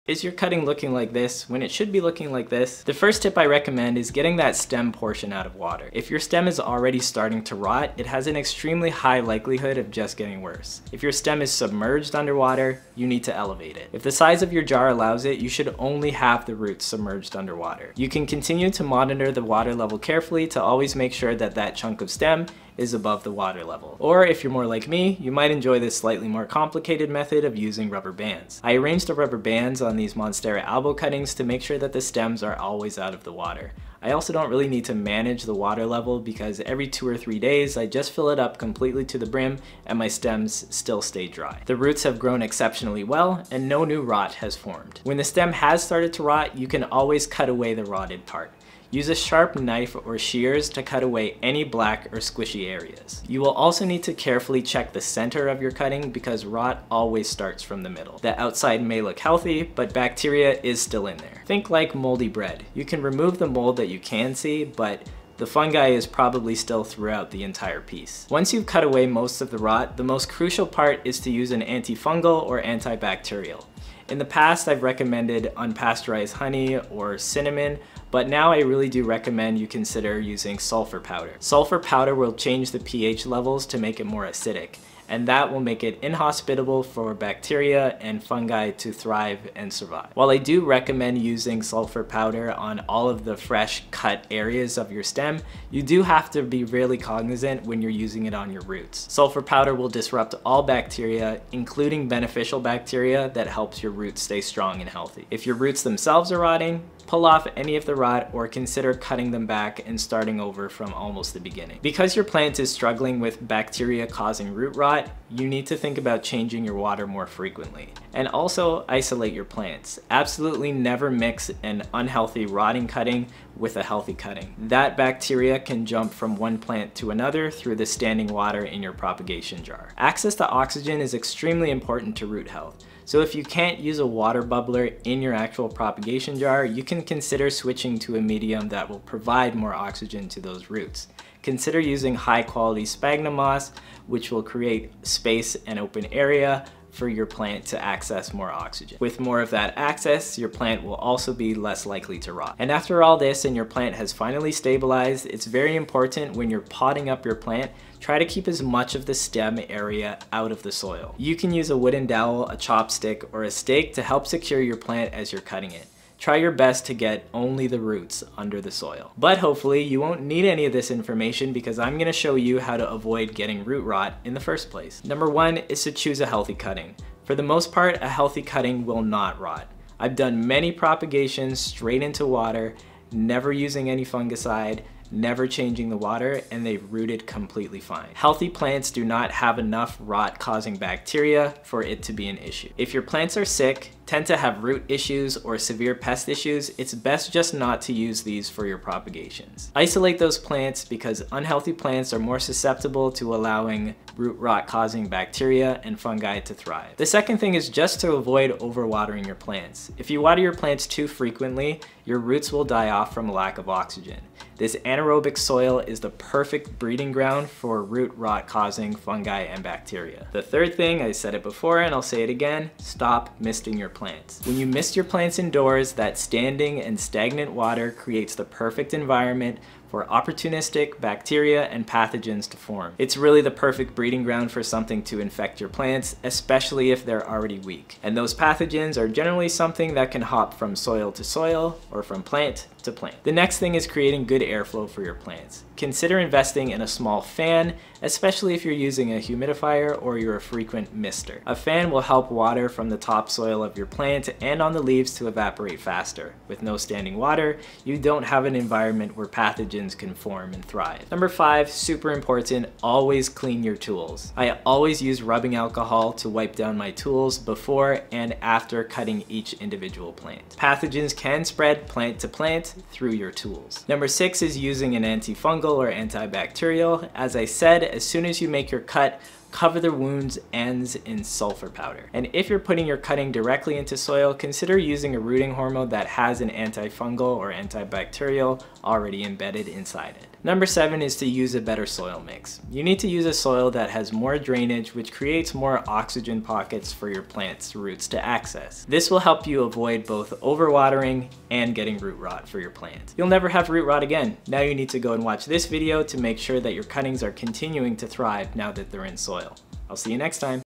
Is your cutting looking like this when it should be looking like this? The first tip I recommend is getting that stem portion out of water. If your stem is already starting to rot, it has an extremely high likelihood of just getting worse. If your stem is submerged underwater, you need to elevate it. If the size of your jar allows it, you should only have the roots submerged underwater. You can continue to monitor the water level carefully to always make sure that that chunk of stem is above the water level. Or if you're more like me, you might enjoy this slightly more complicated method of using rubber bands. I arranged the rubber bands on these Monstera elbow cuttings to make sure that the stems are always out of the water. I also don't really need to manage the water level because every 2 or 3 days I just fill it up completely to the brim and my stems still stay dry. The roots have grown exceptionally well and no new rot has formed. When the stem has started to rot, you can always cut away the rotted part. Use a sharp knife or shears to cut away any black or squishy areas. You will also need to carefully check the center of your cutting because rot always starts from the middle. The outside may look healthy, but bacteria is still in there. Think like moldy bread. You can remove the mold that you can see, but the fungi is probably still throughout the entire piece. Once you've cut away most of the rot, the most crucial part is to use an antifungal or antibacterial. In the past, I've recommended unpasteurized honey or cinnamon, but now I really do recommend you consider using sulfur powder. Sulfur powder will change the pH levels to make it more acidic, and that will make it inhospitable for bacteria and fungi to thrive and survive. While I do recommend using sulfur powder on all of the fresh cut areas of your stem, you do have to be really cognizant when you're using it on your roots. Sulfur powder will disrupt all bacteria, including beneficial bacteria that helps your roots stay strong and healthy. If your roots themselves are rotting, pull off any of the rot or consider cutting them back and starting over from almost the beginning. Because your plant is struggling with bacteria causing root rot, you need to think about changing your water more frequently. And also isolate your plants. Absolutely never mix an unhealthy rotting cutting with a healthy cutting. That bacteria can jump from one plant to another through the standing water in your propagation jar. Access to oxygen is extremely important to root health. So if you can't use a water bubbler in your actual propagation jar, you can consider switching to a medium that will provide more oxygen to those roots. Consider using high quality sphagnum moss, which will create space and open area for your plant to access more oxygen. With more of that access, your plant will also be less likely to rot. And after all this and your plant has finally stabilized, it's very important when you're potting up your plant, try to keep as much of the stem area out of the soil. You can use a wooden dowel, a chopstick, or a stake to help secure your plant as you're cutting it. Try your best to get only the roots under the soil. But hopefully you won't need any of this information because I'm gonna show you how to avoid getting root rot in the first place. Number 1 is to choose a healthy cutting. For the most part, a healthy cutting will not rot. I've done many propagations straight into water, never using any fungicide, never changing the water, and they've rooted completely fine. Healthy plants do not have enough rot-causing bacteria for it to be an issue. If your plants are sick, tend to have root issues or severe pest issues, it's best just not to use these for your propagations. Isolate those plants because unhealthy plants are more susceptible to allowing root rot causing bacteria and fungi to thrive. The second thing is just to avoid overwatering your plants. If you water your plants too frequently, your roots will die off from a lack of oxygen. This anaerobic soil is the perfect breeding ground for root rot causing fungi and bacteria. The third thing, I said it before and I'll say it again, stop misting your plants. When you mist your plants indoors, that standing and stagnant water creates the perfect environment for opportunistic bacteria and pathogens to form. It's really the perfect breeding ground for something to infect your plants, especially if they're already weak. And those pathogens are generally something that can hop from soil to soil or from plant to plant. The next thing is creating good airflow for your plants. Consider investing in a small fan, especially if you're using a humidifier or you're a frequent mister. A fan will help water from the topsoil of your plant and on the leaves to evaporate faster. With no standing water, you don't have an environment where pathogens can form and thrive. Number 5, super important, always clean your tools. I always use rubbing alcohol to wipe down my tools before and after cutting each individual plant. Pathogens can spread plant to plant through your tools. Number 6 is using an antifungal or antibacterial. As I said, as soon as you make your cut, cover the wound's ends in sulfur powder. And if you're putting your cutting directly into soil, consider using a rooting hormone that has an antifungal or antibacterial already embedded inside it. Number 7 is to use a better soil mix. You need to use a soil that has more drainage, which creates more oxygen pockets for your plant's roots to access. This will help you avoid both overwatering and getting root rot for your plant. You'll never have root rot again. Now you need to go and watch this video to make sure that your cuttings are continuing to thrive now that they're in soil. I'll see you next time.